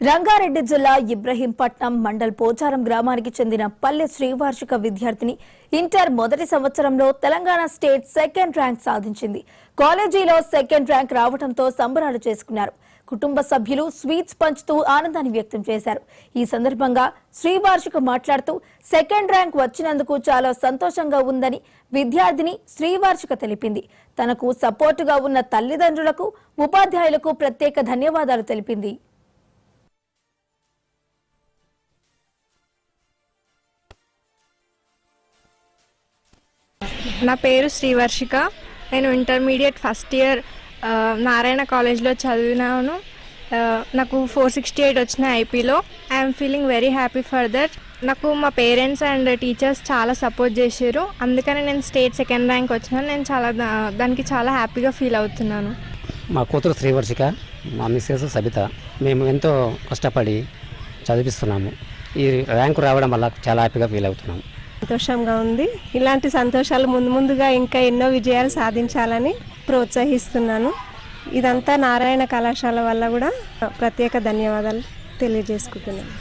రంగారెడ్డి జిల్లా ఇబ్రహీంపట్నం మండల్ పోచారం గ్రామానికి చెందిన పల్లె శ్రీవార్షిక విద్యార్థిని ఇంటర్ మొదటి సంవత్సరంలో తెలంగాణ స్టేట్ సెకండ్ ర్యాంక్ సాధించింది. కాలేజీలో సెకండ్ ర్యాంక్ రావడంతో సంబరాలు చేసుకున్నారు. కుటుంబ సభ్యులు స్వీట్స్ పంచుతూ ఆనందాన్ని వ్యక్తం చేశారు. ఈ సందర్భంగా శ్రీవార్షిక మాట్లాడుతూ సెకండ్ ర్యాంక్ వచ్చినందుకు చాలా సంతోషంగా ఉందని విద్యార్థిని శ్రీవార్షిక తెలిపింది. తనకు సపోర్టుగా ఉన్న తల్లిదండ్రులకు, ఉపాధ్యాయులకు ప్రత్యేక ధన్యవాదాలు తెలిపింది. నా పేరు శ్రీవర్షిక. నేను ఇంటర్మీడియట్ ఫస్ట్ ఇయర్ నారాయణ కాలేజ్లో చదివినాను. నాకు 468 వచ్చిన ఐపీలో. I'm feeling very happy for that. నాకు మా పేరెంట్స్ అండ్ టీచర్స్ చాలా సపోర్ట్ చేశారు. అందుకని నేను స్టేట్ సెకండ్ ర్యాంక్ వచ్చినాను. నేను దానికి చాలా హ్యాపీగా ఫీల్ అవుతున్నాను. మా కూతురు శ్రీవర్షిక, మా మిస్సెస్ సబిత, మేము ఎంతో కష్టపడి చదివిస్తున్నాము. ఈ ర్యాంకు రావడం వల్ల చాలా హ్యాపీగా ఫీల్ అవుతున్నాము. సంతోషంగా ఉంది. ఇలాంటి సంతోషాలు ముందుగా ఇంకా ఎన్నో విజయాలు సాధించాలని ప్రోత్సహిస్తున్నాను. ఇదంతా నారాయణ కళాశాల వల్ల కూడా ప్రత్యేక ధన్యవాదాలు తెలియజేసుకుంటున్నాను.